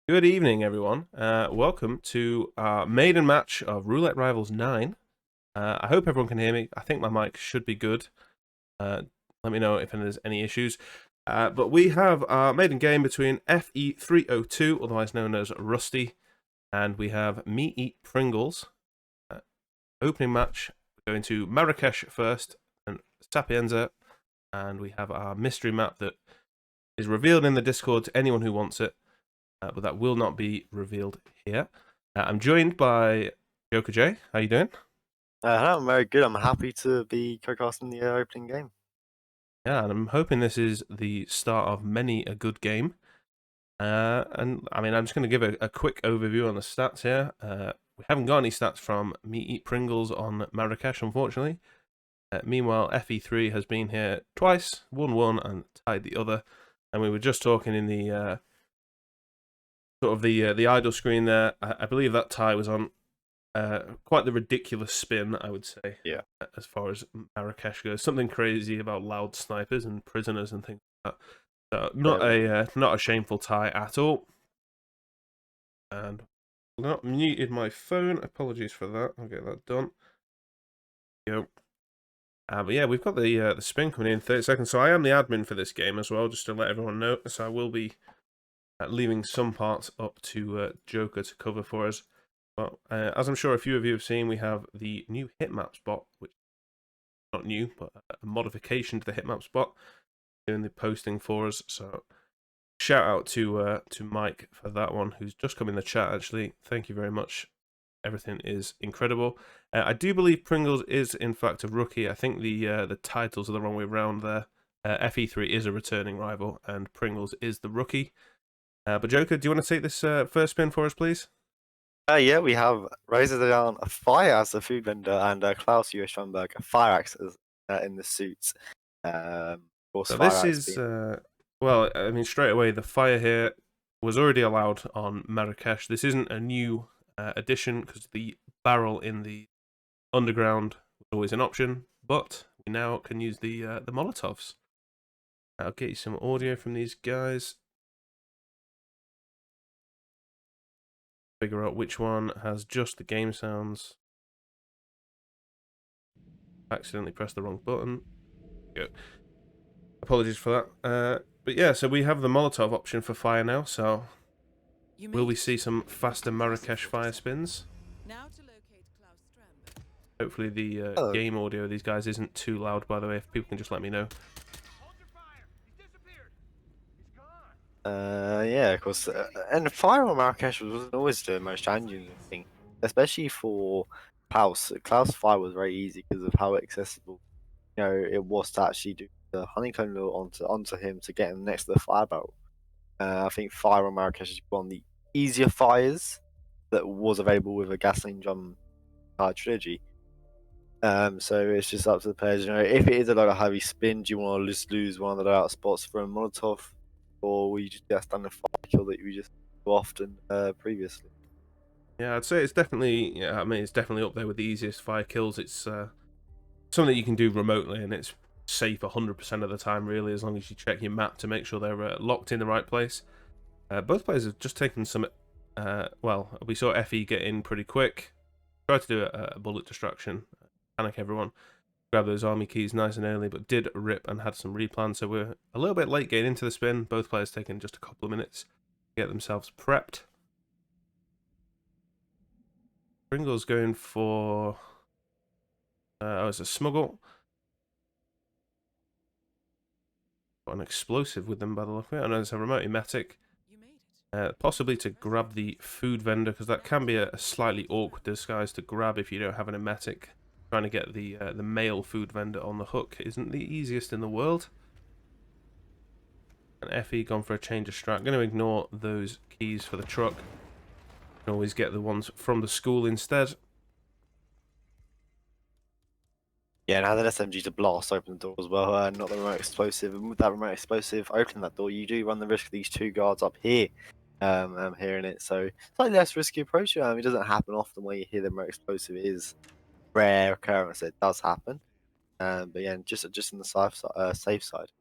Good evening, everyone. Welcome to our maiden match of Roulette Rivals 9. I hope everyone can hear me. I think my mic should be good. Let me know if there's any issues. But we have our maiden game between Fe2o3, otherwise known as Rusty, and we have MeEatPringles. Opening match, we're going to Marrakesh first, and Sapienza, and we have our mystery map that is revealed in the Discord to anyone who wants it. But that will not be revealed here. I'm joined by Jokerj. How you doing? Hello, I'm very good. I'm happy to be co-casting the opening game. Yeah, and I'm hoping this is the start of many a good game. And I mean, I'm just going to give a quick overview on the stats here. We haven't got any stats from MeEatPringles on Marrakesh, unfortunately. Meanwhile, Fe3 has been here twice, won one and tied the other. And we were just talking in the sort of the idle screen there. I believe that tie was on quite the ridiculous spin, I would say. Yeah. As far as Marrakesh goes, something crazy about loud snipers and prisoners and things like that. So not a shameful tie at all. And I've not muted my phone. Apologies for that. I'll get that done. Go. But yeah, we've got the spin coming in 30 seconds. So I am the admin for this game as well, just to let everyone know. So I will be leaving some parts up to Joker to cover for us. But as I'm sure a few of you have seen, we have the new hitmaps bot, which is not new, but a modification to the hitmaps bot, doing the posting for us. So shout out to Mike for that one, who's just come in the chat. Actually, thank you very much. Everything is incredible. I do believe Pringles is in fact a rookie. I think the titles are the wrong way around there. Fe3 is a returning rival, and Pringles is the rookie. But Joker, do you want to take this first spin for us, please? Yeah, we have Razor down a fire as the food vendor and Klaus U.S. Schomburg a fire axe in the suits. Of course, So fire this axe is being well, I mean, straight away the fire here was already allowed on Marrakesh. This isn't a new addition because the barrel in the underground was always an option, but we now can use the Molotovs. I'll get you some audio from these guys. Figure out which one has just the game sounds. Accidentally pressed the wrong button. Go. Apologies for that. But yeah, so we have the Molotov option for fire now. So will we see some faster Marrakesh fire spins? Hopefully the game audio of these guys isn't too loud, by the way, if people can just let me know. yeah, of course. And fire on Marrakesh was always the most challenging thing, especially for Klaus. Klaus' fire was very easy because of how accessible it was to actually do the honeycomb lure onto him to get him next to the fire barrel. I think fire on Marrakesh is one of the easier fires that was available with a gasoline drum trilogy. So it's just up to the players. If it is a lot of heavy spin, do you want to just lose one of the out spots for a Molotov, or will you just get a standard fire kill that you just do often previously? Yeah, I'd say it's definitely. Yeah, I mean, it's definitely up there with the easiest fire kills. It's something that you can do remotely, and it's safe 100% of the time, really, as long as you check your map to make sure they're locked in the right place. Both players have just taken some. Well, we saw Fe get in pretty quick. Tried to do a bullet distraction, panic everyone, grab those army keys nice and early, but did rip and had some replan. So we're a little bit late getting into the spin. Both players taking just a couple of minutes to get themselves prepped. Pringle's going for. Oh, it's a smuggle. Got an explosive with them by the look of it. I know it's a remote emetic. Possibly to grab the food vendor, because that can be a slightly awkward disguise to grab if you don't have an emetic. Trying to get the male food vendor on the hook isn't the easiest in the world. And Fe gone for a change of strat. I'm going to ignore those keys for the truck. Can always get the ones from the school instead. Yeah, and had an SMG to blast open the door as well, not the remote explosive. And with that remote explosive opening that door, you do run the risk of these two guards up here. I'm hearing it, so slightly less risky approach. It doesn't happen often where you hear the remote explosive. It is rare occurrence. It does happen, but yeah, just in the safe side.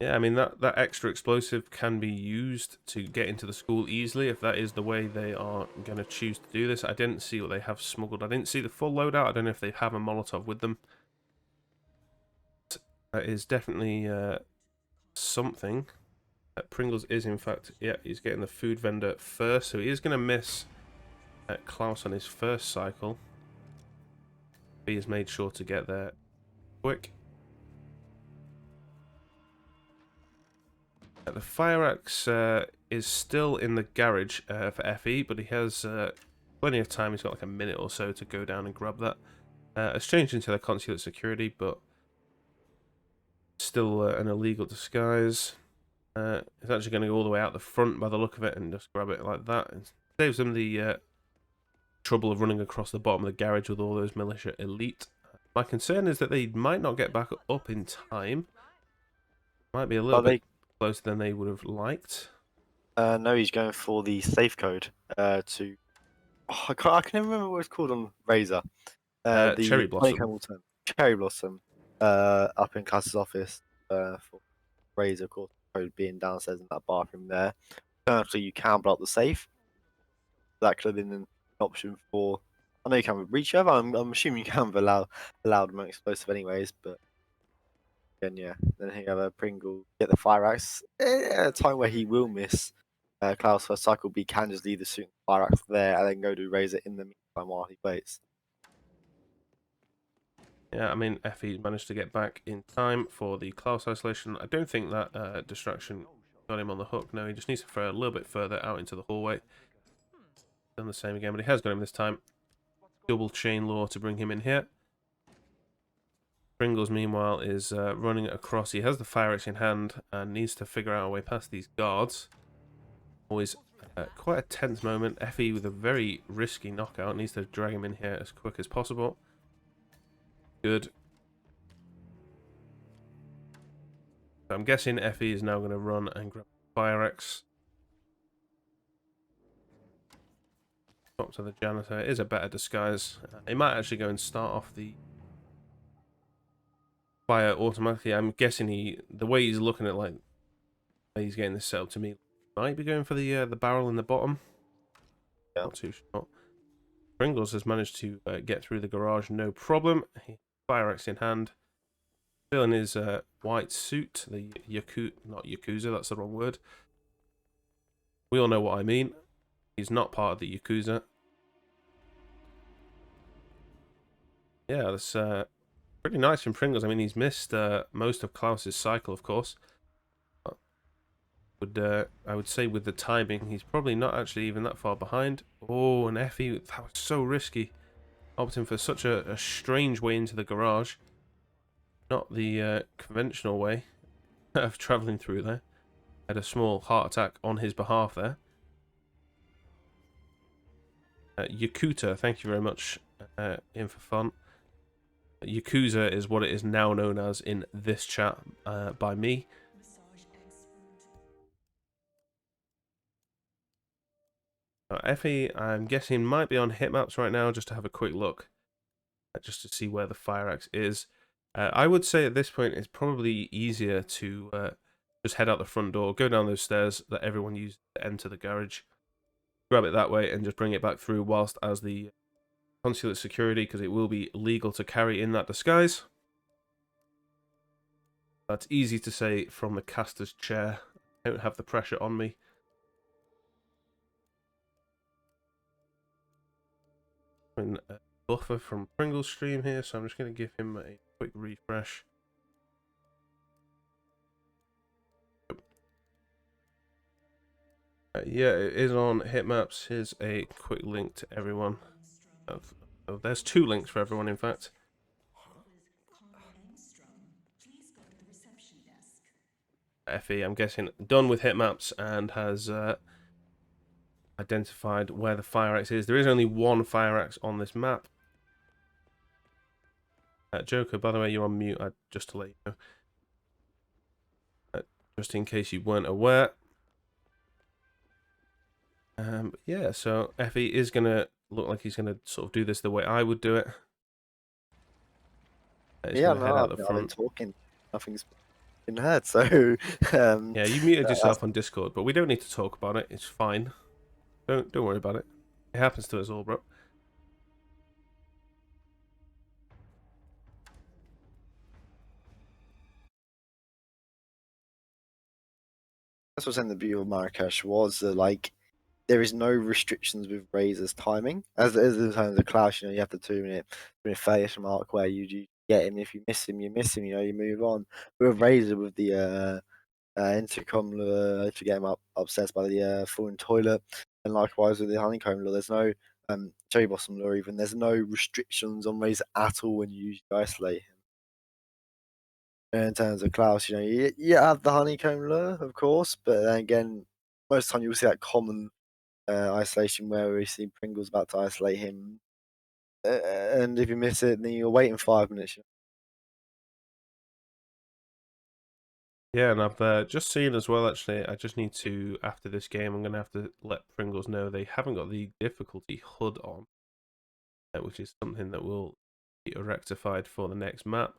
Yeah, I mean that extra explosive can be used to get into the school easily if that is the way they are going to choose to do this. I didn't see what they have smuggled. I didn't see the full loadout. I don't know if they have a Molotov with them. That is definitely something. Pringles is in fact, yeah, he's getting the food vendor first, so he is going to miss Klaus on his first cycle. He has made sure to get there quick. The fire axe is still in the garage for Fe, but he has plenty of time. He's got like a minute or so to go down and grab that. It's changed into the consulate security, but still an illegal disguise. It's actually going to go all the way out the front by the look of it and just grab it like that. It saves them the trouble of running across the bottom of the garage with all those militia elite. My concern is that they might not get back up in time. Might be a little bit closer than they would have liked. No, he's going for the safe code to. Oh, I can never remember what it's called on Razor. The Cherry Blossom. Hamilton Cherry Blossom. Up in Cass's office. For Razor course code being downstairs in that bathroom there. So you can block the safe. That could have been an option for. I know you can with breach over. I'm assuming you can with allowed amount explosive anyways, but then yeah, then he have a Pringle get the fire axe at a time where he will miss Klaus first cycle, but he can just leave the suit fire axe there and then go to raise it in the meantime while he waits. Yeah, I mean, Fe managed to get back in time for the Klaus isolation. I don't think that distraction got him on the hook. No, he just needs to throw a little bit further out into the hallway. Done the same again, but he has got him this time. Double chain law to bring him in here. Pringles, meanwhile, is running across. He has the fire axe in hand and needs to figure out a way past these guards. Always quite a tense moment. Fe with a very risky knockout. Needs to drag him in here as quick as possible. Good. So I'm guessing Fe is now going to run and grab the fire axe. Talk to the janitor. It is a better disguise. He might actually go and start off the fire automatically. I'm guessing the way he's looking at like he's getting this set up to me, might be going for the barrel in the bottom. Yeah. Not too sure. Pringles has managed to get through the garage, no problem. Fire axe in hand. Still in his white suit, the not Yakuza, that's the wrong word. We all know what I mean. He's not part of the Yakuza. Yeah, that's pretty nice from Pringles. I mean, he's missed most of Klaus's cycle, of course. I would say with the timing, he's probably not actually even that far behind. Oh, and Fe, that was so risky. Opting for such a strange way into the garage. Not the conventional way of travelling through there. Had a small heart attack on his behalf there. Yakuta, thank you very much, in for fun. Yakuza is what it is now known as in this chat by me. Fe, I'm guessing, might be on hit maps right now just to have a quick look. Just to see where the fire axe is. I would say at this point it's probably easier to just head out the front door, go down those stairs that everyone used to enter the garage, grab it that way, and just bring it back through whilst as the consulate security, because it will be legal to carry in that disguise. That's easy to say from the caster's chair. I don't have the pressure on me. And buffer from Pringles stream here, so I'm just going to give him a quick refresh. Yeah, it is on hitmaps. Here's a quick link to everyone. Oh, there's 2 links for everyone, in fact. Fe, I'm guessing, done with hitmaps and has identified where the fire axe is. There is only one fire axe on this map. Joker, by the way, you're on mute, just to let you know. Just in case you weren't aware. Yeah, so Fe is going to look like he's going to sort of do this the way I would do it. He's Yeah, going to head out the I've been front. talking. Nothing's. in heard. So Yeah, you muted that's yourself on Discord, but we don't need to talk about it. It's fine. Don't worry about it. It happens to us all, bro. what's in the beauty of Marrakesh was like there is no restrictions with Razor's timing. As in terms of Clash, you have the 2 minute failure mark where you get him. If you miss him, you miss him. You move on. With Razor, with the intercom lure to get him obsessed by the falling toilet, and likewise with the honeycomb lure, there's no cherry blossom lure. Even there's no restrictions on Razor at all when you isolate him. In terms of Klaus, you have the honeycomb lure, of course, but then again, most of the time you'll see that common isolation where we see Pringles about to isolate him, and if you miss it, then you're waiting 5 minutes. Yeah, and I've just seen as well, actually, I just need to, after this game, I'm going to have to let Pringles know they haven't got the difficulty HUD on, which is something that will be rectified for the next map.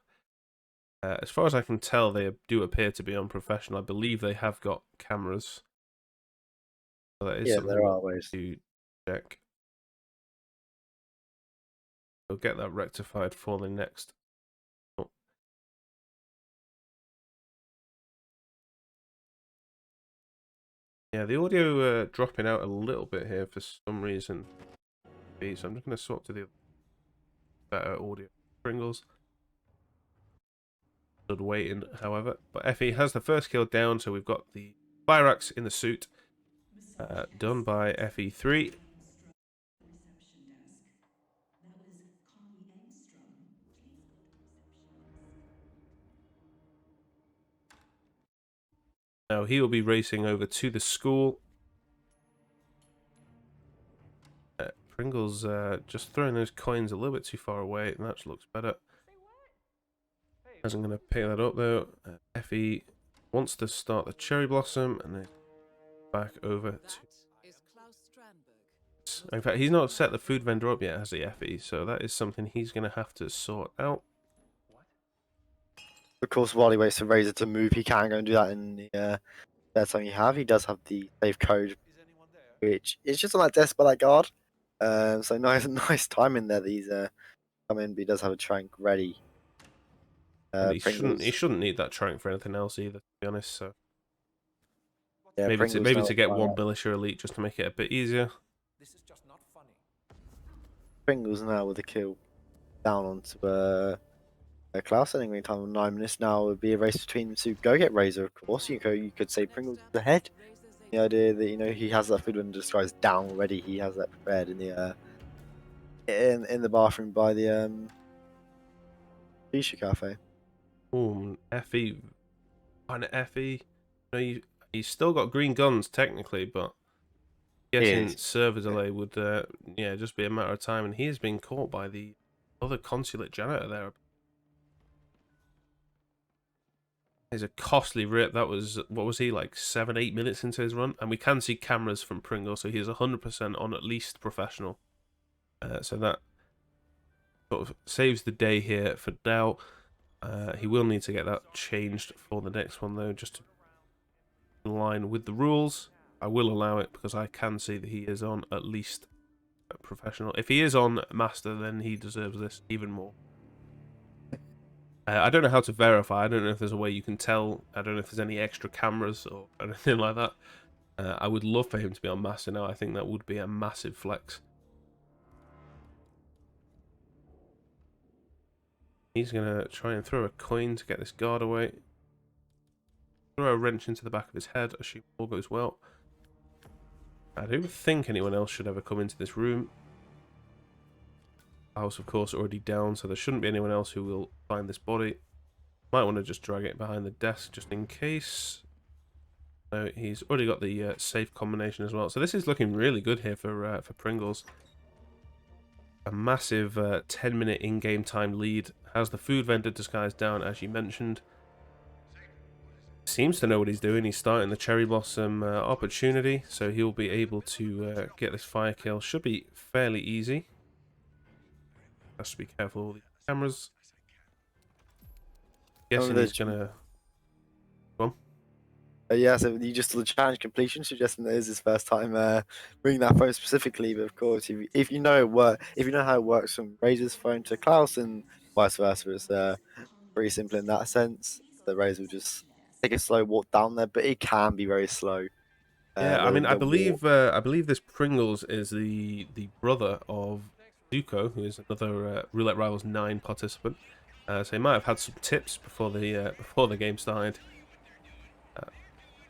As far as I can tell, they do appear to be unprofessional. I believe they have got cameras. So that is Yeah, something there are ways. to check. We'll get that rectified for the next. Oh. Yeah, the audio dropping out a little bit here for some reason. So I'm just going to swap to the better audio. Pringles. Stood waiting, however. But Fe has the first kill down, so we've got the fire axe in the suit done by Fe2o3. Now he will be racing over to the school. Pringles just throwing those coins a little bit too far away, and that looks better. Isn't going to pick that up though. Fe wants to start the cherry blossom, and then back over to. In fact, he's not set the food vendor up yet, has he, Fe? So that is something he's going to have to sort out. Of course, while he waits for Razor to move, he can go and do that in the spare time you have. He does have the save code, which is just on that desk by that guard. So nice time in there. These come in, but he does have a trank ready. And he Pringles, shouldn't need that trank for anything else either, to be honest. So yeah, Pringles maybe now. to get one militia elite just to make it a bit easier. Pringles now with a kill down onto Klaus. I think we time of 9 minutes now would be a race between them to go get Razor. Of course, you could say Pringles is ahead. The idea that he has that food when the guy's down already. He has that prepared in the in the bathroom by the Shisha cafe. Ooh, Fe, and Fe. He's still got green guns technically, but getting server delay would yeah, just be a matter of time. And he is being caught by the other consulate janitor there. It's a costly rip. That was, what was he, like 7-8 minutes into his run? And we can see cameras from Pringle, so he's 100% on at least professional. So that sort of saves the day here for now. He will need to get that changed for the next one, though, just to be in line with the rules. I will allow it because I can see that he is on at least professional. If he is on master, then he deserves this even more. I don't know how to verify. I don't know if there's a way you can tell. I don't know if there's any extra cameras or anything like that. I would love for him to be on master now. I think that would be a massive flex. He's going to try and throw a coin to get this guard away. Throw a wrench into the back of his head. Assume all goes well. I don't think anyone else should ever come into this room. House, of course, already down, so there shouldn't be anyone else who will find this body. Might want to just drag it behind the desk just in case. So he's already got the safe combination as well. So this is looking really good here for Pringles. A massive 10-minute in-game time lead. Has the food vendor disguised down, as you mentioned. Seems to know what he's doing. He's starting the cherry blossom opportunity, so he'll be able to get this fire kill. Should be fairly easy. Has to be careful with the cameras. Guessing he's gonna Yeah, so you just saw the challenge completion, suggesting that it is his first time bringing that phone specifically. But of course, if you know if you know how it works from Razor's phone to Klaus and vice versa, it's pretty simple in that sense. The Razor will just take a slow walk down there, but it can be very slow. Yeah, I mean, The walk. I believe this Pringles is the brother of Zuko, who is another Roulette Rivals 9 participant. So he might have had some tips before the game started.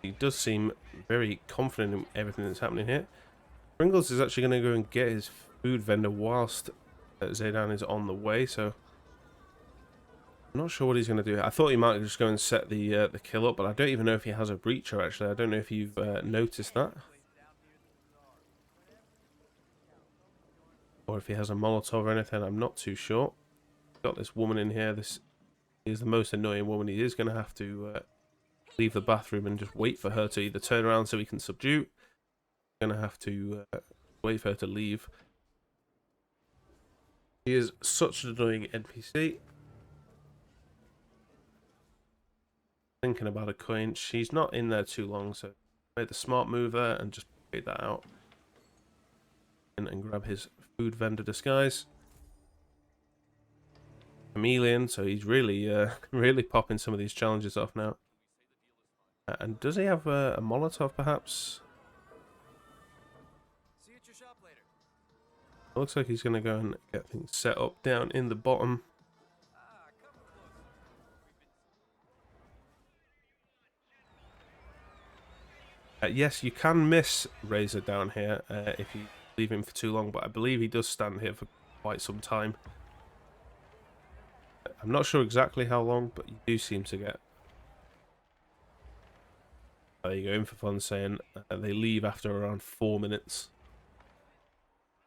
He does seem very confident in everything that's happening here. Pringles is actually going to go and get his food vendor whilst Zaydan is on the way, so I'm not sure what he's going to do. I thought he might just go and set the kill up, but I don't even know if he has a breacher, actually. I don't know if you've noticed that. Or if he has a Molotov or anything, I'm not too sure. Got this woman in here. This is the most annoying woman. He is going to have to leave the bathroom and just wait for her to either turn around so he can subdue. Going to have to wait for her to leave. She is such an annoying NPC. Thinking about a coin. She's not in there too long, so made the smart move there and just paid that out. And grab his food vendor disguise. Chameleon, so he's really really popping some of these challenges off now. And does he have a Molotov, perhaps? It looks like he's going to go and get things set up down in the bottom. Yes, you can miss Razor down here if you leave him for too long, but I believe he does stand here for quite some time. I'm not sure exactly how long, but you do seem to get... There you go, in for fun saying they leave after around 4 minutes.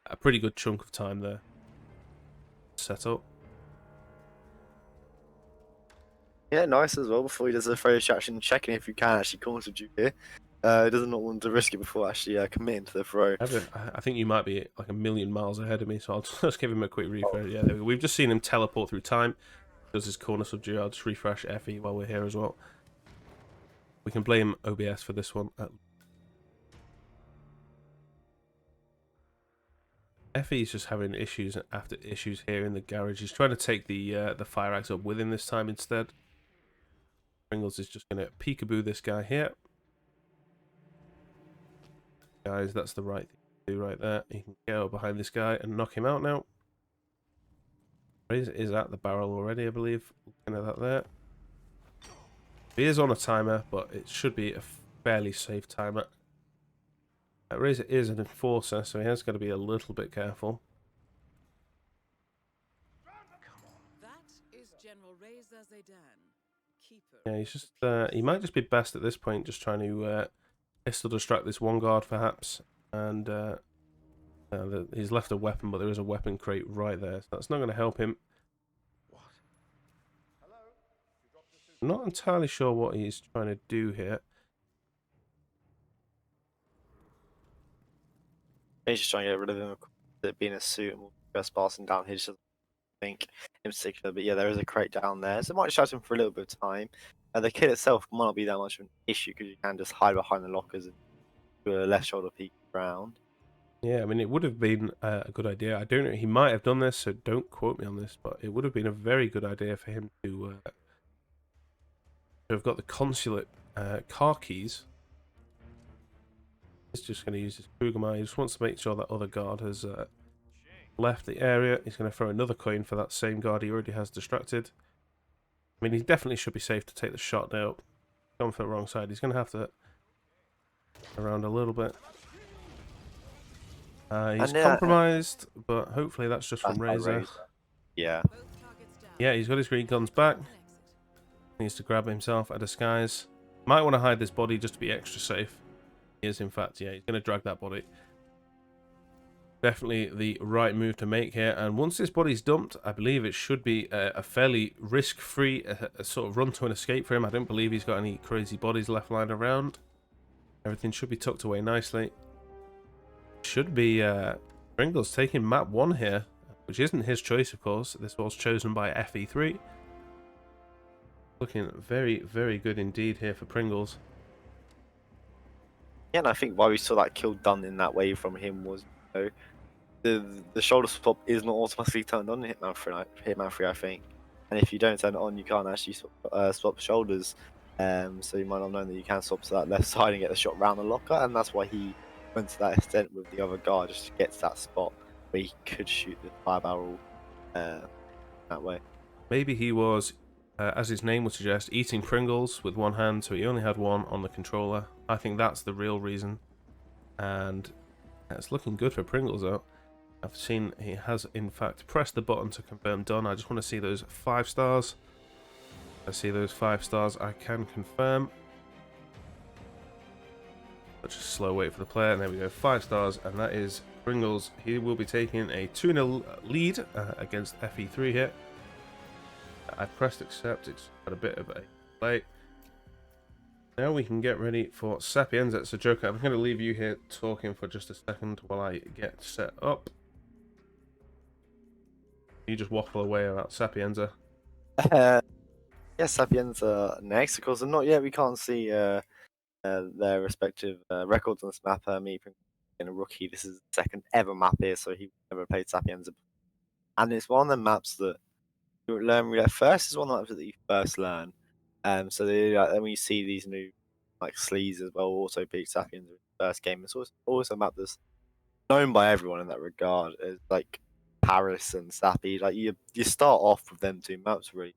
A pretty good chunk of time there. Set up. Yeah, nice as well. Before he does a throw distraction, checking if you can actually corner to here. He does not want to risk it before actually committing to the throw. I think you might be like a million miles ahead of me, so I'll just give him a quick refresh. Yeah, there we go. We've just seen him teleport through time. Does his corner subdue. I'll just refresh Fe while we're here as well. We can blame OBS for this one. Fe's just having issues after issues here in the garage. He's trying to take the fire axe up with him this time instead. Pringles is just going to peekaboo this guy here. Guys, that's the right thing to do right there. You can go behind this guy and knock him out now. Razor is at the barrel already, I believe. Looking at that there. He is on a timer, but it should be a fairly safe timer. Razor is an enforcer, so he has got to be a little bit careful. Yeah, he's just he might just be best at this point, just trying to pistol distract this one guard perhaps, and he's left a weapon, but there is a weapon crate right there, so that's not going to help him. I'm not entirely sure what he's trying to do here. He's just trying to get rid of him. It being a suit and just passing down. He just doesn't think in particular, but yeah, there is a crate down there, so it might distract him for a little bit of time. The kit itself might not be that much of an issue because you can just hide behind the lockers and do a left shoulder peek around. Yeah, I mean, it would have been a good idea. I don't know, he might have done this, so don't quote me on this, but it would have been a very good idea for him to have got the consulate car keys. He's just going to use his Krugermine. He just wants to make sure that other guard has left the area. He's going to throw another coin for that same guard he already has distracted. I mean, he definitely should be safe to take the shot now. Going for the wrong side. He's going to have to around a little bit. He's compromised, but hopefully that's just from Razor. Yeah. Yeah, he's got his green guns back. Needs to grab himself a disguise. Might want to hide this body just to be extra safe. He is, in fact, yeah, he's going to drag that body. Definitely the right move to make here. And once this body's dumped, I believe it should be a fairly risk-free a sort of run to an escape for him. I don't believe he's got any crazy bodies left lying around. Everything should be tucked away nicely. Should be Pringles taking map 1 here, which isn't his choice, of course. This was chosen by Fe2o3. Looking very, very good indeed here for Pringles. Yeah, and I think why we saw that kill done in that way from him was, you know, the shoulder swap is not automatically turned on in Hitman 3, I think. And if you don't turn it on, you can't actually swap shoulders. So you might not know that you can swap to that left side and get the shot round the locker, and that's why he went to that extent with the other guard just to get to that spot where he could shoot the fire barrel that way. Maybe he was, as his name would suggest, eating Pringles with one hand, so he only had one on the controller. I think that's the real reason. And it's looking good for Pringles, though. I've seen he has, in fact, pressed the button to confirm done. I just want to see those 5 stars. I see those 5 stars. I can confirm. Let's just slow wait for the player. And there we go, 5 stars. And that is Pringles. He will be taking a 2-0 lead against Fe2o3 here. I pressed accept. It's had a bit of a delay. Now we can get ready for Sapienza. So Joker, I'm going to leave you here talking for just a second while I get set up. You just waffle away about Sapienza. Yes, Sapienza next, of course, and not yet. We can't see their respective records on this map. MeEatPringles being a rookie, this is the second ever map here, so he never played Sapienza. And it's one of the maps that you learn Roulette first. Is one of the maps that you first learn. So then when you see these new like sleeves as well, also beat Sapienza in the first game. It's also a map that's known by everyone in that regard. It's like Paris and Sappy. Like you start off with them two maps really.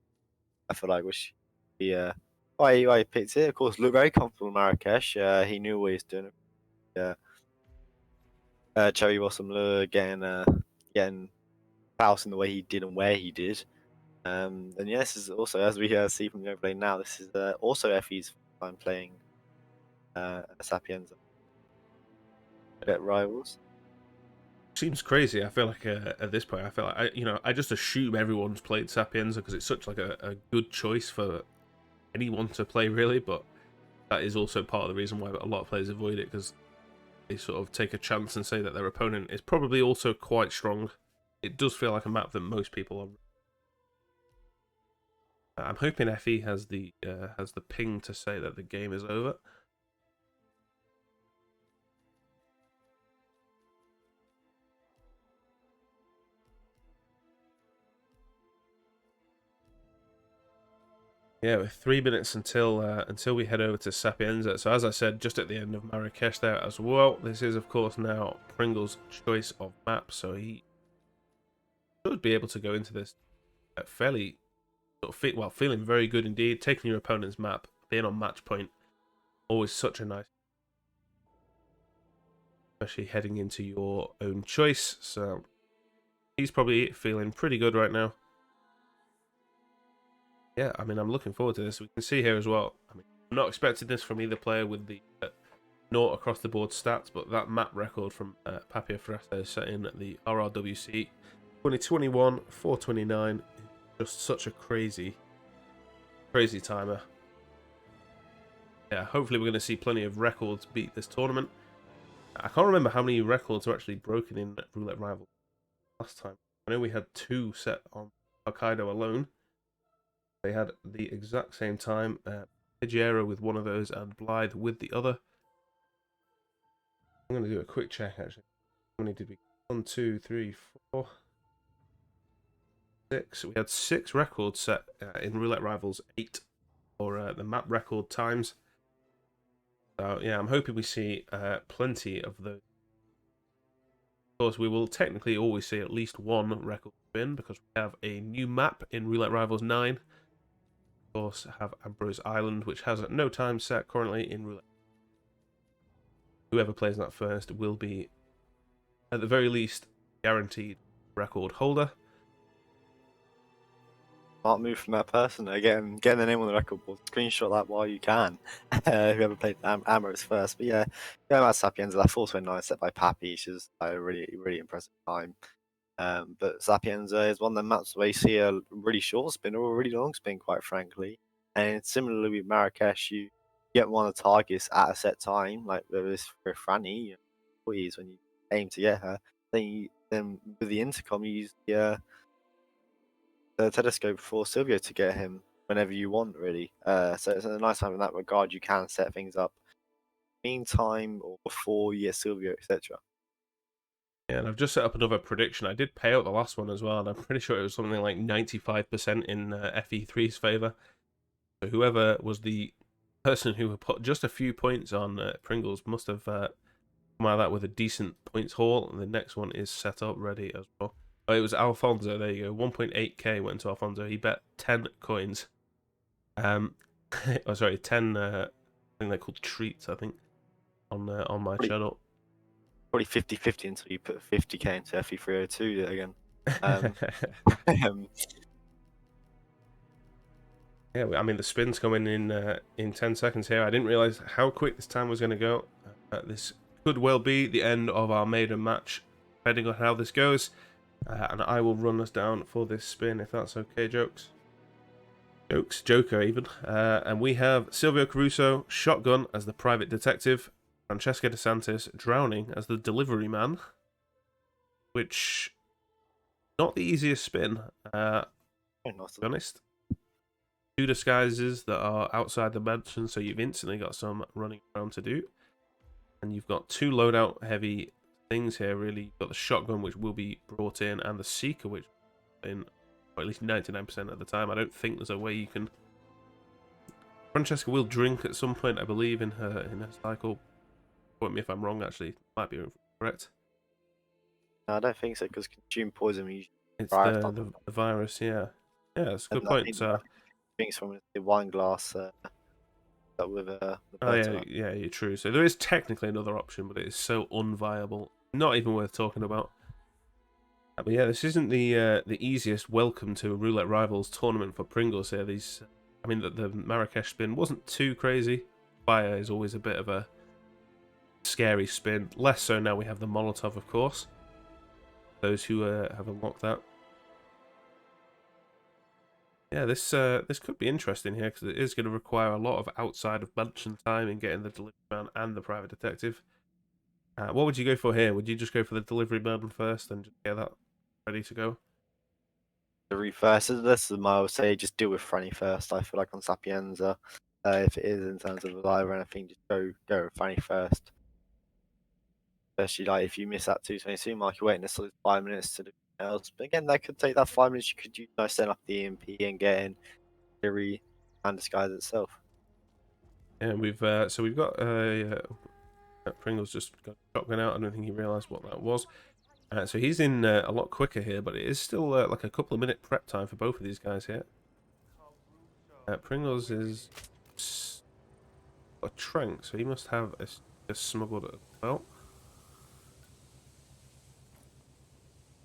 I feel like which he why he picked it. Of course, looked very comfortable in Marrakesh. He knew what he was doing. Yeah, Cherry Blossom Lure getting Faust in the way he did and where he did. And yeah, this is also, as we see from the overlay now, this is also Effie's first time playing Sapienza. Roulette Rivals. Seems crazy. I feel like at this point, I feel like I just assume everyone's played Sapienza because it's such like a good choice for anyone to play, really. But that is also part of the reason why a lot of players avoid it, because they sort of take a chance and say that their opponent is probably also quite strong. It does feel like a map that most people are. I'm hoping Fe has the ping to say that the game is over. Yeah, with 3 minutes until we head over to Sapienza. So as I said, just at the end of Marrakesh there as well. This is of course now Pringles' choice of map, so he should be able to go into this fairly feeling very good indeed. Taking your opponent's map, being on match point, always such a nice, especially heading into your own choice. So he's probably feeling pretty good right now. Yeah, I mean, I'm looking forward to this. We can see here as well. I mean, I'm not expecting this from either player with the naught across the board stats, but that map record from Papia Freste setting the RRWC 2021 429 is just such a crazy timer. Yeah, hopefully we're going to see plenty of records beat this tournament. I can't remember how many records were actually broken in Roulette Rivals last time. I know we had 2 set on Hokkaido alone. They had the exact same time. Pigiero with one of those and Blythe with the other. I'm going to do a quick check actually. How many did we get? 1, 2, 3, 4, 6. We had 6 records set in Roulette Rivals 8 for the map record times. So yeah, I'm hoping we see plenty of those. Of course, we will technically always see at least one record win because we have a new map in Roulette Rivals 9. Of course, have Ambrose Island, which has no time set currently in Roulette. Whoever plays that first will be, at the very least, guaranteed record holder. Smart move from that person. Getting the name on the record board. Screenshot that while you can. Whoever played Ambrose first. But yeah, that's Sapienza. That 429 set by Pappy, which is a really impressive time. But Sapienza is one of the maps where you see a really short spin or a really long spin, quite frankly. And similarly with Marrakesh, you get one of the targets at a set time, like there is for Franny, please, when you aim to get her. Then with the intercom, you use the telescope for Silvio to get him whenever you want, really. So it's a nice time in that regard. You can set things up meantime or before you get Silvio, etc. Yeah, and I've just set up another prediction. I did pay out the last one as well, and I'm pretty sure it was something like 95% in Fe2o3's favour. So whoever was the person who put just a few points on Pringles must have come out of that with a decent points haul, and the next one is set up ready as well. Oh, it was Alfonso. There you go. 1.8k went to Alfonso. He bet 10 coins. Oh, sorry, 10. I think they're called treats. I think on my channel. Probably 50-50 until you put 50k into Fe2o3 again. Yeah, I mean the spin's coming in 10 seconds here. I didn't realize how quick this time was going to go. This could well be the end of our maiden match, depending on how this goes. And I will run us down for this spin if that's okay, Joker even. And we have Silvio Caruso, Shotgun as the private detective, Francesca DeSantis drowning as the delivery man, which not the easiest spin. To be honest. 2 disguises that are outside the mansion, so you've instantly got some running around to do. And you've got 2 loadout heavy things here, really. You've got the shotgun, which will be brought in, and the seeker, which in or at least 99% of the time. I don't think there's a way you can... Francesca will drink at some point, I believe, in her cycle. Quote me if I'm wrong, actually. Might be correct. No, I don't think so, because consume poison usually It's the virus, yeah. Yeah, that's a good point. Drinks from the wine glass with the oh yeah, you're true. So there is technically another option, but it is so unviable, not even worth talking about. But yeah, this isn't the easiest welcome to a Roulette Rivals tournament for Pringles here. I mean, the Marrakesh spin wasn't too crazy. Fire is always a bit of a scary spin. Less so now we have the Molotov, of course. Those who have unlocked that. Yeah, this could be interesting here because it is going to require a lot of outside of mansion time in getting the delivery man and the private detective. What would you go for here? Would you just go for the delivery man first and just get that ready to go? The first, this is my, I would say, just deal with Franny first. I feel like on Sapienza, if it is in terms of live or anything, just go with Franny first. Especially like if you miss that 222 mark, you're waiting a solid 5 minutes to do something else. But again, that could take that 5 minutes. You could use setting up the EMP and getting theory and disguise itself. Yeah, we've got Pringles just got a shotgun out. I don't think he realised what that was. So he's in a lot quicker here, but it is still like a couple of minute prep time for both of these guys here. Pringles is a trank, so he must have a smuggled as well.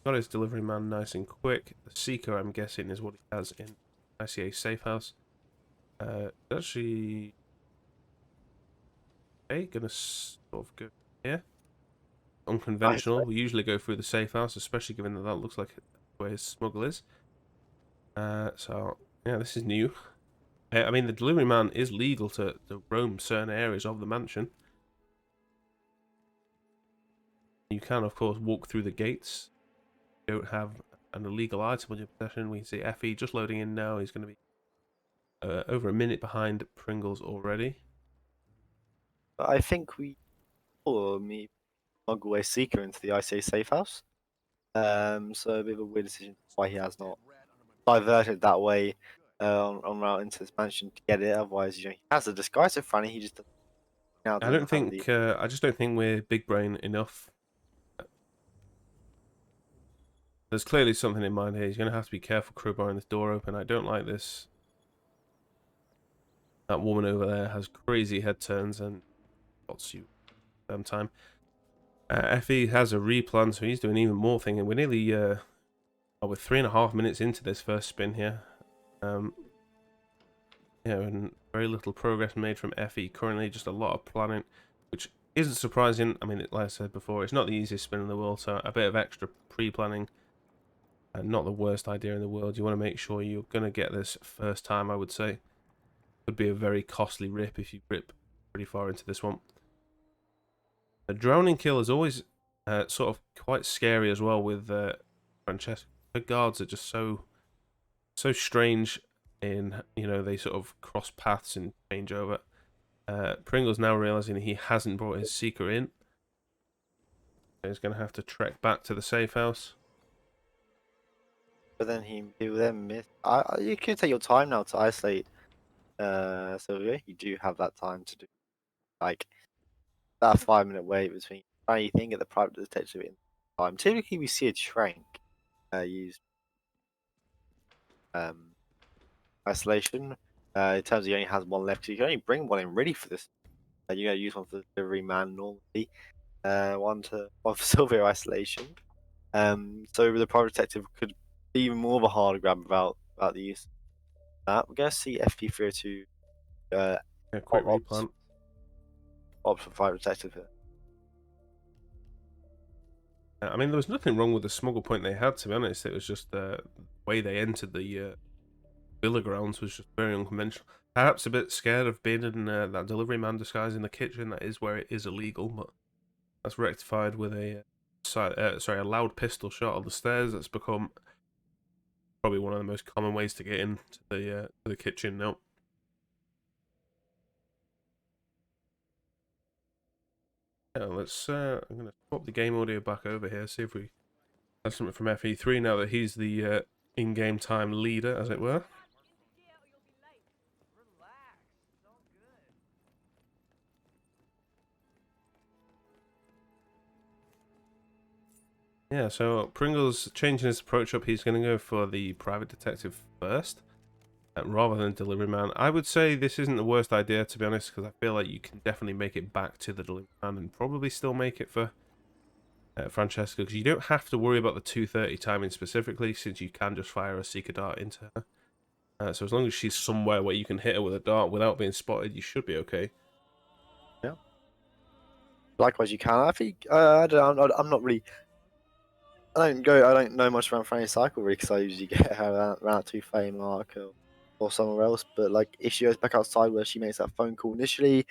Got his delivery man nice and quick. The seeker, I'm guessing, is what he has in ICA safe house. Actually, okay, gonna sort of go here. Unconventional. We usually go through the safe house, especially given that looks like where his smuggle is. So yeah, this is new. I mean, the delivery man is legal to roam certain areas of the mansion. You can, of course, walk through the gates. You don't have an illegal item on your possession. We can see Fe just loading in now. He's going to be over a minute behind Pringles already. I think we smuggle a seeker into the ICA safe house. So a bit of a weird decision why he has not diverted that way on route into this mansion to get it. Otherwise, he has a disguise of Franny. He just doesn't. I don't think. I just don't think we're big brain enough. There's clearly something in mind here. He's going to have to be careful crowbarring this door open. I don't like this. That woman over there has crazy head turns and lots you time. Fe has a replan, so he's doing even more thing, and we're nearly we're 3.5 minutes into this first spin here. And very little progress made from Fe currently, just a lot of planning, which isn't surprising. I mean, like I said before, it's not the easiest spin in the world, so a bit of extra pre-planning, not the worst idea in the world. You want to make sure you're going to get this first time, I would say. Would be a very costly rip if you rip pretty far into this one. A drowning kill is always sort of quite scary as well with Francesca. Her guards are just so strange in, they sort of cross paths and change over. Pringle's now realizing he hasn't brought his Seeker in. He's going to have to trek back to the safe house. But then he will then miss. You can take your time now to isolate Sylvia. You do have that time to do like that 5 minute wait between trying to get the private detective in time. Typically, we see a trank use isolation. In terms of he only has one left, so you can only bring one in ready for this. You gotta use one for the delivery man normally. One for Sylvia isolation. So the private detective could be even more of a hard grab about the use of that. We're gonna see Fe2o3 A quick opt replant. for private detective here. I mean, there was nothing wrong with the smuggle point they had, to be honest. It was just the way they entered the villa grounds was just very unconventional. Perhaps a bit scared of being in that delivery man disguise in the kitchen. That is where it is illegal, but that's rectified with a a loud pistol shot on the stairs. That's become probably one of the most common ways to get into the kitchen now. Yeah, let's. I'm gonna swap the game audio back over here. See if we have something from Fe2o3 now that he's the in-game time leader, as it were. Yeah, so Pringle's changing his approach up. He's going to go for the private detective first, rather than delivery man. I would say this isn't the worst idea, to be honest, because I feel like you can definitely make it back to the delivery man and probably still make it for Francesca, because you don't have to worry about the 2:30 timing specifically, since you can just fire a Seeker dart into her. So as long as she's somewhere where you can hit her with a dart without being spotted, you should be okay. Yeah. Likewise, you can. I think I don't know. I'm not really. I don't know much about Franny's cycle really, because I usually get her around 2:30 mark or somewhere else. But like, if she goes back outside where she makes that phone call initially,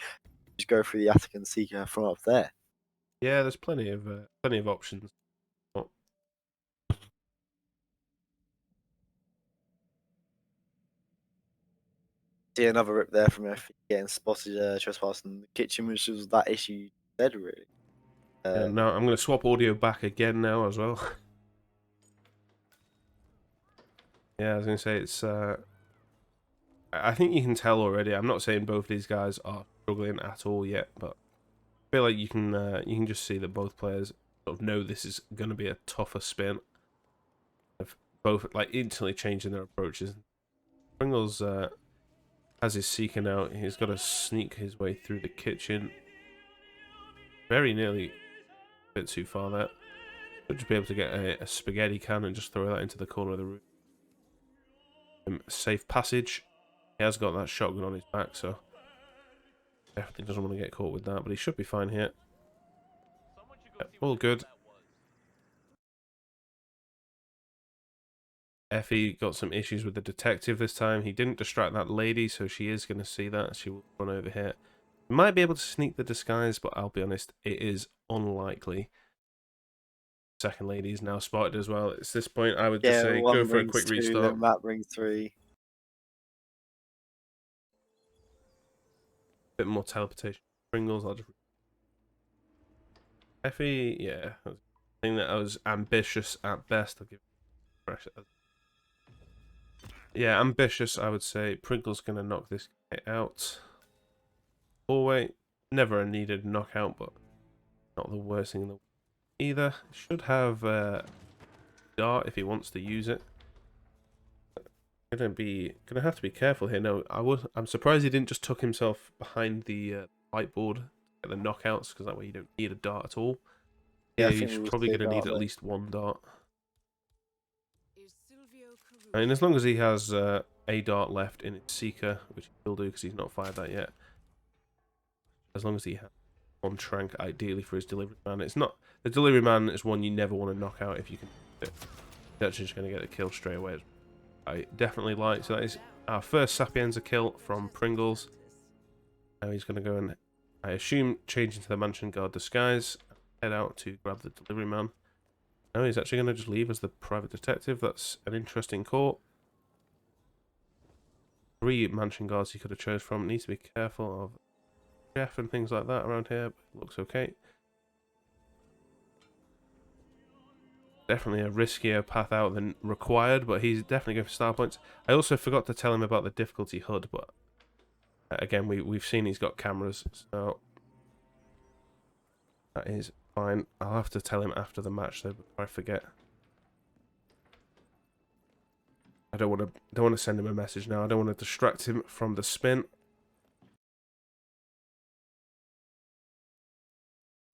just go through the attic and seek her from up there. Yeah, there's plenty of options. Oh, See another rip there from F getting spotted trespassing in the kitchen, which was that issue you said really. yeah, now I'm going to swap audio back again now as well. Yeah, I was going to say it's. I think you can tell already. I'm not saying both these guys are struggling at all yet, but I feel like you can just see that both players sort of know this is going to be a tougher spin. Of both like instantly changing their approaches. Pringles has his Seeker now. He's got to sneak his way through the kitchen. Very nearly a bit too far there. Should just be able to get a spaghetti can and just throw that into the corner of the room. Safe passage. He has got that shotgun on his back, so definitely doesn't want to get caught with that, but he should be fine here. Yep, all good. Effie got some issues with the detective this time. He didn't distract that lady, so she is going to see that. She will run over here. Might be able to sneak the disguise, but I'll be honest, it is unlikely. Second lady is now spotted as well. At this point, I would just say go one for a brings quick two, restart. then Matt brings three. Bit more teleportation. Pringles, I'll just... Effie, yeah. I think that I was ambitious at best. I'll give it fresh. Yeah, ambitious, I would say. Pringle's going to knock this guy out. Hallway, never a needed knockout, but not the worst thing in the world either. Should have dart if he wants to use it. Gonna have to be careful here. No, I'm surprised he didn't just tuck himself behind the whiteboard to get the knockouts, because that way you don't need a dart at all. Yeah, I Yeah, think he's we will probably see gonna need that at though. least one dart. I mean, as long as he has a dart left in his Seeker, which he'll do because he's not fired that yet. As long as he has one trank, ideally for his delivery man. It's not the delivery man is one you never want to knock out if you can. You're actually just going to get the kill straight away. I definitely like. So that is our first Sapienza kill from Pringles. Now he's going to go and, I assume, change into the mansion guard disguise, head out to grab the delivery man. No, he's actually going to just leave as the private detective. That's an interesting call. 3 mansion guards he could have chose from. Needs to be careful of chef and things like that around here. Looks okay. Definitely a riskier path out than required, but he's definitely going for star points. I also forgot to tell him about the difficulty HUD, but again, we've seen he's got cameras, so that is fine. I'll have to tell him after the match though before I forget. I don't want to send him a message now. I don't want to distract him from the spin.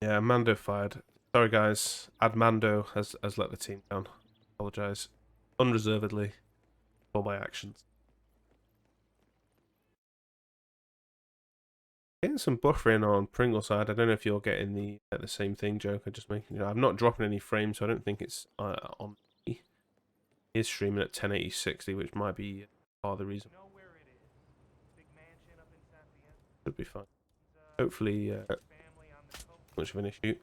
Yeah, Mando fired. Sorry guys, Mando has let the team down. Apologise unreservedly for my actions. Getting some buffering on Pringle's side. I don't know if you're getting the same thing, Joker. Just making. I'm not dropping any frames, so I don't think it's on me. He is streaming at 1080/60, which might be part of the reason. Should be fine. Hopefully, much of an issue.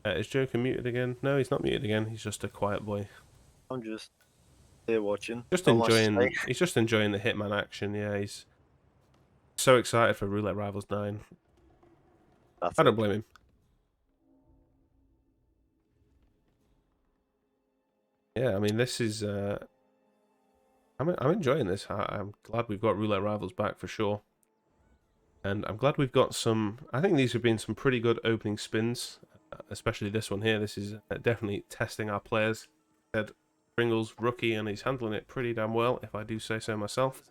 Is Joker muted again? No, he's not muted again. He's just a quiet boy. I'm just here watching. Just enjoying. He's just enjoying the Hitman action. Yeah, he's so excited for Roulette Rivals 9. I don't blame him. Yeah, I mean, this is. I'm enjoying this. I'm glad we've got Roulette Rivals back for sure. And I'm glad we've got some... I think these have been some pretty good opening spins. Especially this one here. This is definitely testing our players. Said Pringles rookie, and he's handling it pretty damn well, if I do say so myself.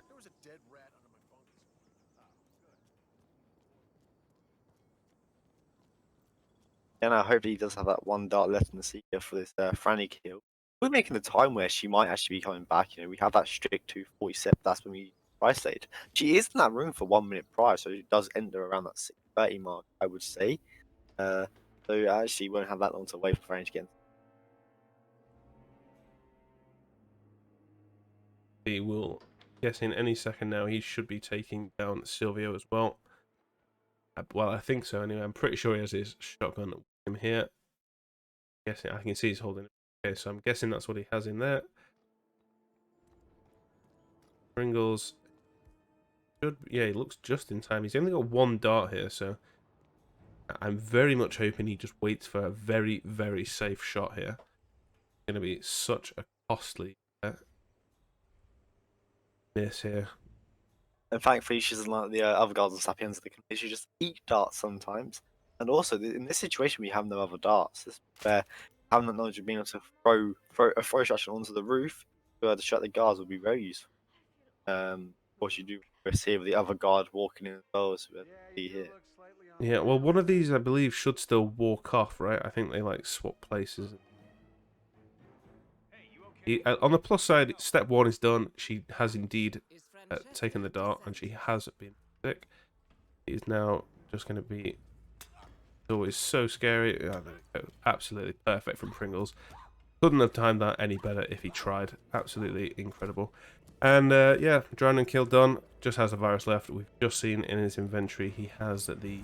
And I hope he does have that one dart left in the seeker for this Franny kill. We're making the time where she might actually be coming back. You know, we have that strict 240 set. That's when we price late. She is in that room for 1 minute prior, so it does enter around that 6:30 mark, I would say. So I actually won't have that long to wait for Franny to get. He will, guessing any second now, he should be taking down Silvio as well. Well, I think so anyway. I'm pretty sure he has his shotgun with him here. Guessing, I can see he's holding it. Okay, so I'm guessing that's what he has in there. Pringles should, yeah, he looks just in time. He's only got one dart here, so I'm very much hoping he just waits for a very, very safe shot here. It's going to be such a costly miss here. And thankfully, she doesn't like the other guards on Sapiens. They can literally just eat darts sometimes. And also, in this situation, we have no other darts. This is where having that knowledge of being able to throw a throw shot onto the roof to distract the guards would be very useful. Of course, you do receive the other guard walking in as well, as we see here. Yeah, well, one of these, I believe, should still walk off, right? I think they, like, swap places. On the plus side, step 1 is done. She has indeed taken the dart, and she has been sick. It is now just going to be... always so scary. Oh, there we go. Absolutely perfect from Pringles. Couldn't have timed that any better if he tried. Absolutely incredible. And yeah, drown and kill done. Just has a virus left. We've just seen in his inventory he has the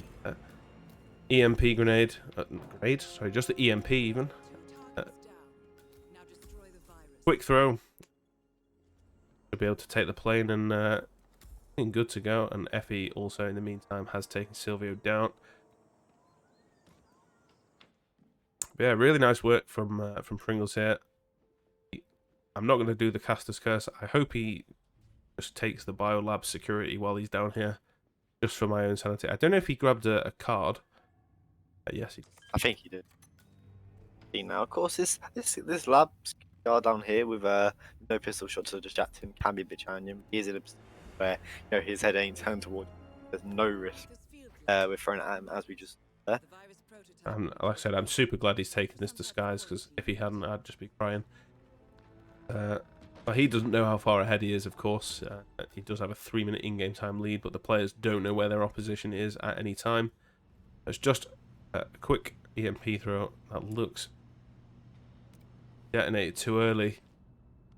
EMP grenade. Sorry, just the EMP even. Quick throw. Should be able to take the plane and good to go. And Fe also in the meantime has taken Silvio down. But yeah, really nice work from Pringles here. I'm not going to do the caster's curse. I hope he just takes the biolab security while he's down here, just for my own sanity. I don't know if he grabbed a card. Yes, he did. I think he did. Now, of course, this lab guard down here with no pistol shot to distract him can be a bit challenging. He is in a position where his head ain't turned towards. There's no risk. We're throwing it at him as we just there. And like I said, I'm super glad he's taken this disguise, because if he hadn't, I'd just be crying. But he doesn't know how far ahead he is, of course. He does have a 3-minute in-game time lead, but the players don't know where their opposition is at any time. It's just a quick EMP throw that looks detonated too early.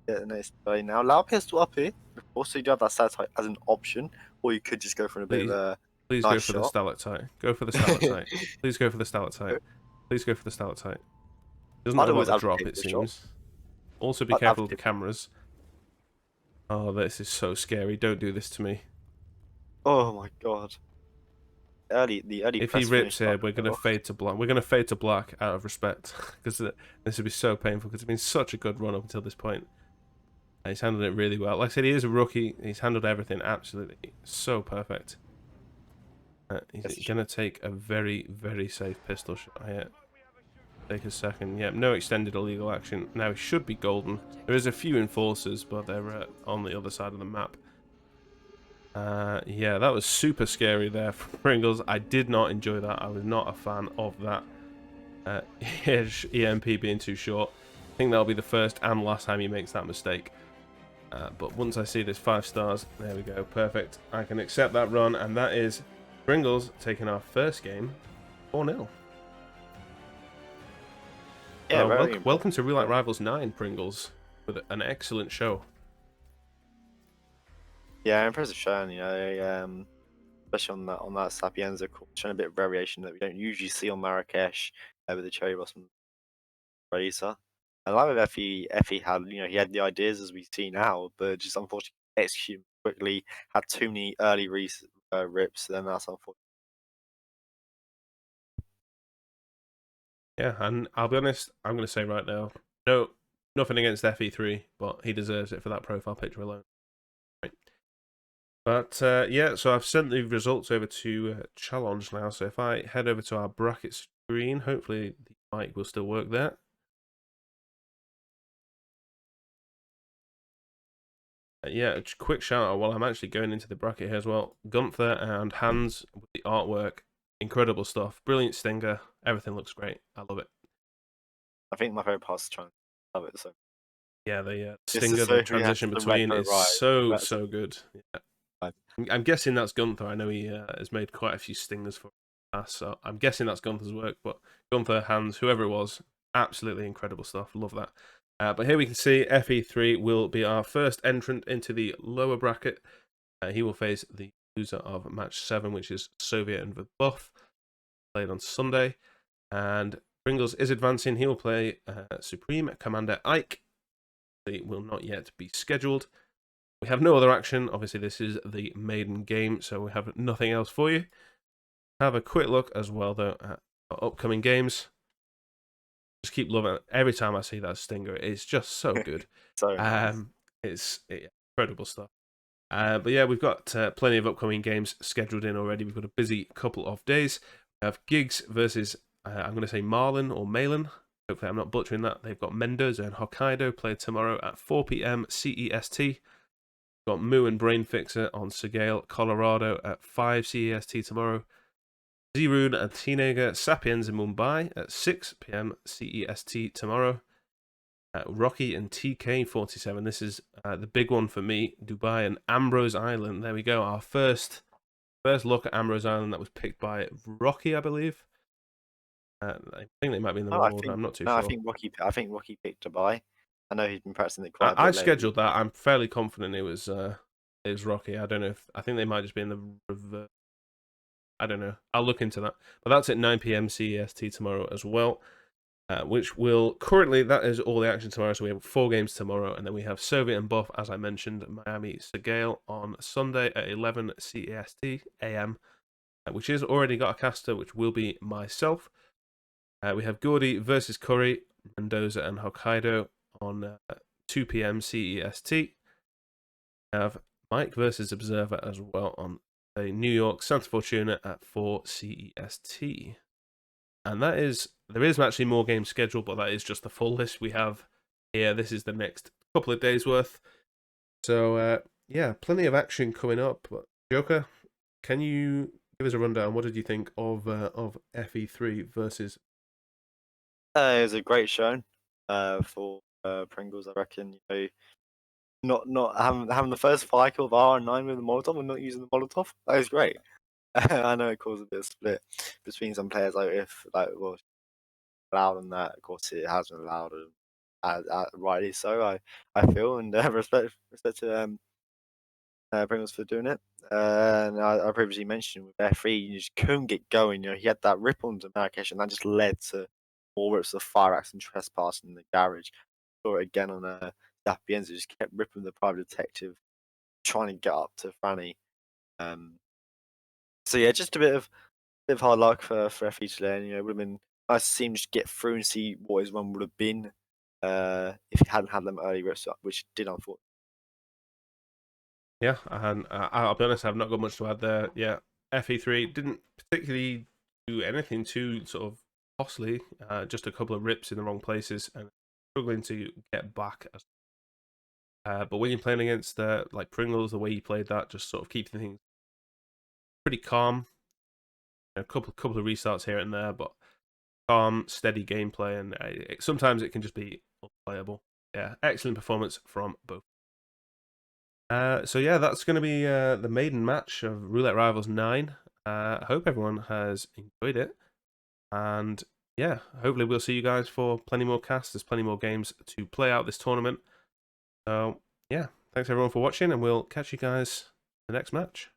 Detonated early now. Allow pistol up here. Also, you do have that satellite as an option, or you could just go for a bit of a. Please nice go for shot. the stalactite. Go for the stalactite. Please go for the stalactite. Please go for the stalactite. Doesn't know about the drop, it seems. Also be careful of the cameras. Oh, this is so scary. Don't do this to me. Oh my god. the early If he press rips finish. here, we're gonna fade to black. We're gonna fade to black out of respect, because this would be so painful. Because it's been such a good run up until this point. He's handled it really well. Like I said, he is a rookie. He's handled everything absolutely so perfect. He's gonna take a very, very safe pistol shot here. Take a second. Yep, no extended illegal action. Now he should be golden. There is a few enforcers, but they're on the other side of the map. Yeah, that was super scary there for Pringles. I did not enjoy that. I was not a fan of that. EMP being too short. I think that'll be the first and last time he makes that mistake. But once I see this 5 stars, there we go, perfect. I can accept that run, and that is Pringles taking our first game 4-0. Yeah, welcome to Roulette Rivals 9, Pringles, with an excellent show. Yeah, impressive showing. Especially on that Sapienza course, showing a bit of variation that we don't usually see on Marrakesh with the cherry blossom racer. And like with Effie had he had the ideas as we see now, but just unfortunately executed quickly. Had too many early rips, then that's unfortunate. Yeah, and I'll be honest, I'm going to say right now, no, nothing against Fe2o3, but he deserves it for that profile picture alone. Right. But yeah, so I've sent the results over to Challenge now. So if I head over to our bracket screen, hopefully the mic will still work there. Yeah, a quick shout out while I'm actually going into the bracket here as well. Gunther and Hans with the artwork, incredible stuff, brilliant stinger, everything looks great. I love it. I think my favorite part is trying to love it. So yeah, the stinger, the transition between is so good. Yeah. I'm guessing that's Gunther. I know he has made quite a few stingers for us, so I'm guessing that's Gunther's work. But Gunther, Hans, whoever it was, absolutely incredible stuff. Love that. But here we can see Fe2o3 will be our first entrant into the lower bracket. He will face the loser of match 7, which is Soviet and Buff, played on Sunday. And Pringles is advancing. He will play Supreme Commander Ike. They will not yet be scheduled. We have no other action. Obviously, this is the maiden game, so we have nothing else for you. Have a quick look as well, though, at our upcoming games. Just keep loving it. Every time I see that stinger, it's just so good. So nice. It's incredible stuff. But yeah, we've got plenty of upcoming games scheduled in already. We've got a busy couple of days. We have Gigs versus, I'm going to say Marlin or Malin. Hopefully I'm not butchering that. They've got Mendoza and Hokkaido played tomorrow at 4 p.m. CEST. We've got Moo and Brain Fixer on Segale, Colorado at 5 CEST tomorrow. Zerun and Teenager Sapiens in Mumbai at 6 p.m. CEST tomorrow. Rocky and TK47. This is the big one for me. Dubai and Ambrose Island. There we go. Our first look at Ambrose Island that was picked by Rocky, I believe. I think they might be in the wrong order. I'm not too sure. I think Rocky picked Dubai. I know he's been practicing it quite a bit I lately. scheduled that. I'm fairly confident it was Rocky. I don't know if I think they might just be in the reverse. I don't know. I'll look into that. But that's at 9 p.m. CEST tomorrow as well. Which will currently, that is all the action tomorrow. So we have 4 games tomorrow, and then we have Soviet and Buff, as I mentioned, Miami Segale on Sunday at 11 CEST AM, which has already got a caster, which will be myself. We have Gordy versus Curry, Mendoza and Hokkaido on 2 p.m. CEST. We have Mike versus Observer as well on New York Santa Fortuna at 4 CEST. And there is actually more games scheduled, but that is just the full list we have here. This is the next couple of days worth. So yeah, plenty of action coming up. But Joker, can you give us a rundown? What did you think of Fe2o3 versus? It was a great show for Pringles. I reckon not having the first fire kill of R9 with the Molotov and not using the Molotov. That was great. I know it caused a bit of split between some players. Allowed and that, of course, it has been allowed, rightly so. I feel, and respect to Pringles for doing it. And I previously mentioned with F3, you just couldn't get going. He had that rip onto Marrakesh, and that just led to more rips of fire axe and trespassing in the garage. Saw it again on Sapienza, just kept ripping the private detective, trying to get up to Franny. So yeah, just a bit of bit of hard luck for Fe2o3 today. You know, it would have been nice to see him just get through and see what his run would have been if he hadn't had them early rips up, which did unfortunately. Yeah, and I'll be honest, I've not got much to add there. Yeah, Fe2o3 didn't particularly do anything too sort of costly. Just a couple of rips in the wrong places and struggling to get back. But when you're playing against like Pringles, the way he played that, just sort of keeping things pretty calm. A couple of restarts here and there, but calm, steady gameplay, and sometimes it can just be unplayable. Yeah, excellent performance from both. So yeah, that's going to be the maiden match of Roulette Rivals 9. I hope everyone has enjoyed it, and yeah, hopefully we'll see you guys for plenty more casts. There's plenty more games to play out this tournament. So yeah, thanks everyone for watching, and we'll catch you guys in the next match.